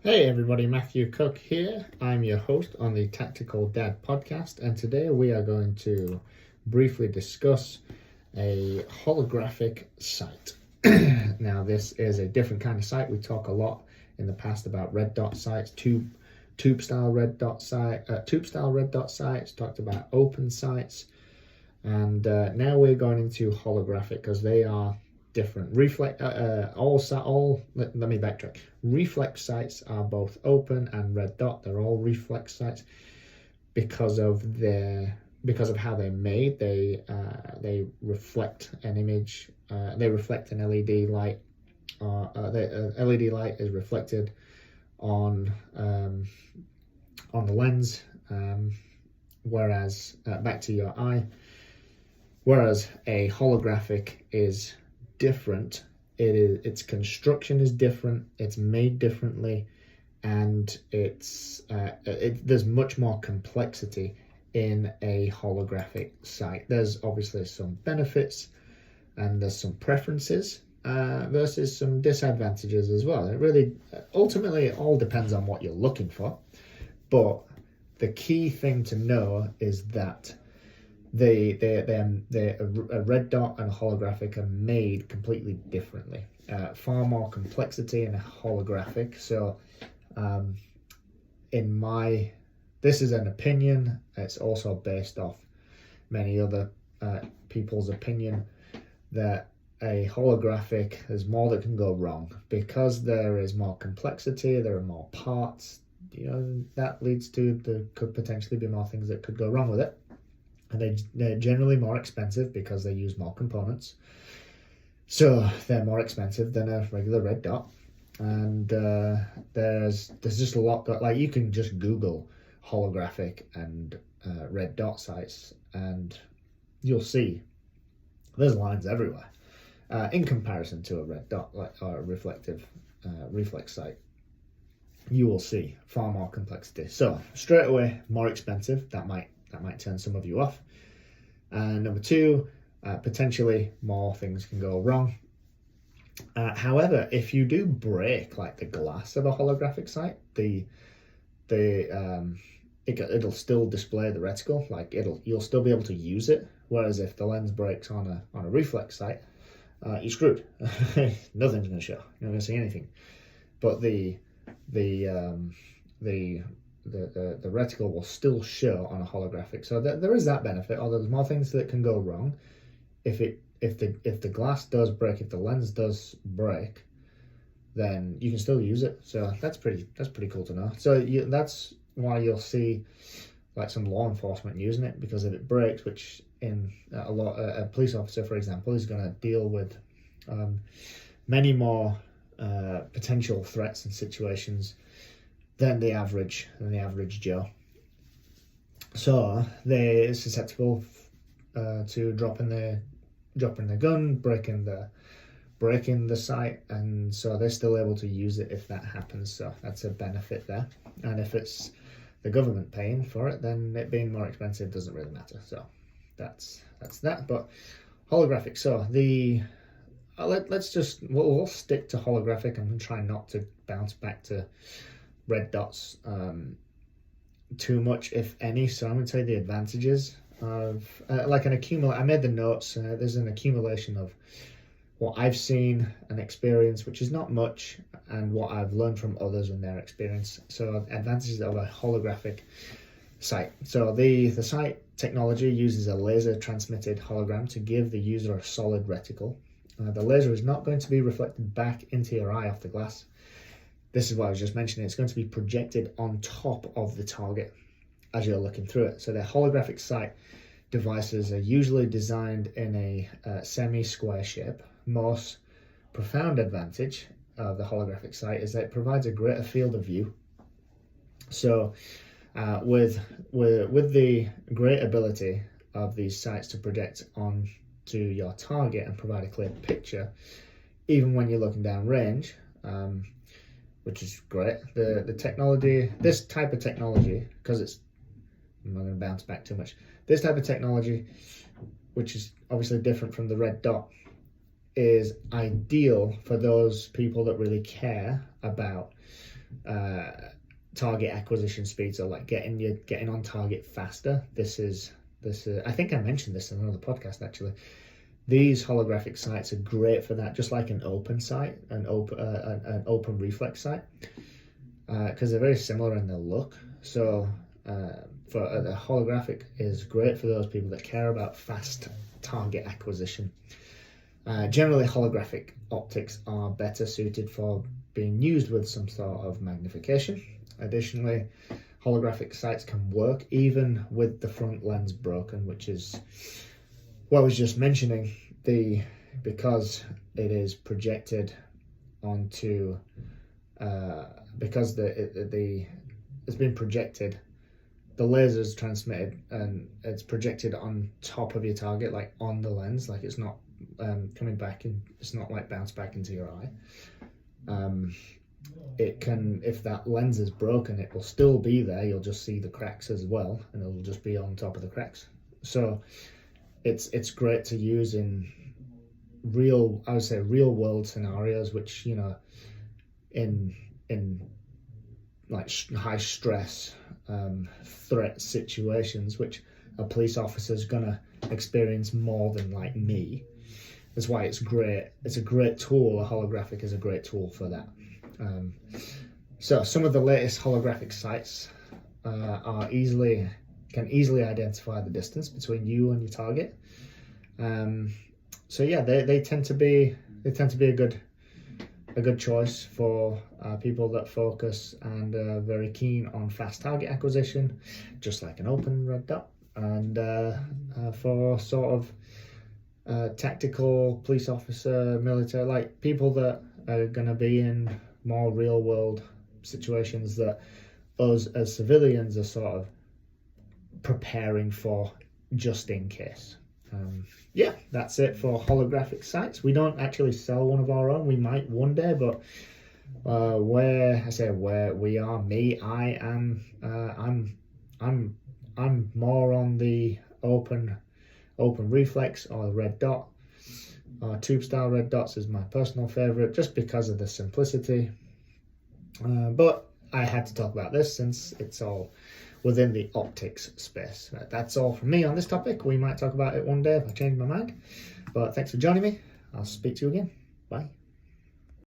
Hey everybody, Matthew Cook here. I'm your host on the Tactical Dad podcast, and today we are going to briefly discuss a holographic sight. Now, this is a different kind of sight. We talk a lot in the past about red dot sights, tube style red dot sights. Talked about open sights, and now we're going into holographic because they are different. Let me backtrack. Reflex sights are both open and red dot. They're all reflex sights because of how they're made. They reflect an image. They reflect an LED light. The LED light is reflected on the lens, whereas back to your eye. Whereas a holographic is different. Its construction is different. It's made differently, and there's much more complexity in a holographic sight. There's obviously some benefits, and there's some preferences versus some disadvantages as well. It really ultimately it all depends on what you're looking for, but the key thing to know is that a red dot and a holographic are made completely differently. Far more complexity in a holographic. So, this is an opinion. It's also based off many other people's opinion that a holographic, there's more that can go wrong because there is more complexity. There are more parts. That leads to there could potentially be more things that could go wrong with it. And they're generally more expensive because they use more components. So they're more expensive than a regular red dot. And there's just a lot like you can just Google holographic and red dot sights, and you'll see there's lines everywhere in comparison to a red dot or a reflective reflex sight. You will see far more complexity. So straight away, more expensive. That might turn some of you off. And number two, potentially more things can go wrong. However, if you do break like the glass of a holographic sight, it'll still display the reticle. Like you'll still be able to use it. Whereas if the lens breaks on a reflex sight, you're screwed. Nothing's going to show. You're not going to see anything. But the reticle will still show on a holographic, so there is that benefit. Although there's more things that can go wrong. If the glass does break, if the lens does break, then you can still use it. So that's pretty cool to know. So that's why you'll see like some law enforcement using it, because if it breaks, which in a police officer, for example, is going to deal with many more potential threats and situations than the average Joe. So they're susceptible to dropping their gun, breaking the sight, and so they're still able to use it if that happens. So that's a benefit there. And if it's the government paying for it, then it being more expensive doesn't really matter. So that's that. But holographic. So we'll stick to holographic and try not to bounce back to red dots too much, if any. So I'm going to tell you the advantages of like an accumulate. I made the notes. There's an accumulation of what I've seen and experienced, which is not much, and what I've learned from others and their experience. So advantages of a holographic sight. So the sight technology uses a laser transmitted hologram to give the user a solid reticle. The laser is not going to be reflected back into your eye off the glass. This is what I was just mentioning. It's going to be projected on top of the target as you're looking through it. So the holographic sight devices are usually designed in a semi-square shape. Most profound advantage of the holographic sight is that it provides a greater field of view. So with the great ability of these sights to project onto your target and provide a clear picture, even when you're looking down range, which is great. The technology, this type of technology, because I'm not going to bounce back too much. This type of technology, which is obviously different from the red dot, is ideal for those people that really care about target acquisition speed, so like getting on target faster. This is I think I mentioned this in another podcast actually. These holographic sights are great for that, just like an open sight, an open reflex sight, because they're very similar in their look. So for the holographic is great for those people that care about fast target acquisition. Generally, holographic optics are better suited for being used with some sort of magnification. Additionally, holographic sights can work even with the front lens broken, which is what I was just mentioning. Because it is projected onto because it's been projected, the laser is transmitted and it's projected on top of your target, like on the lens, like it's not coming back, and it's not like bounce back into your eye. It can, if that lens is broken, it will still be there. You'll just see the cracks as well, and it'll just be on top of the cracks. So it's great to use in real world scenarios, which, you know, in like high stress threat situations, which a police officer is gonna experience more than like me. That's why it's great. It's a great tool. A holographic is a great tool for that. So some of the latest holographic sights can easily identify the distance between you and your target. So yeah, they tend to be a good choice for people that focus and are very keen on fast target acquisition, just like an open red dot, and for sort of tactical police officer, military, like people that are going to be in more real world situations that us as civilians are sort of preparing for, just in case. Yeah, that's it for holographic sights. We don't actually sell one of our own. We might one day, but I'm more on the open reflex or red dot. Tube style red dots is my personal favorite, just because of the simplicity. But I had to talk about this since it's all within the optics space. That's all from me on this topic. We might talk about it one day if I change my mind. But thanks for joining me. I'll speak to you again. Bye.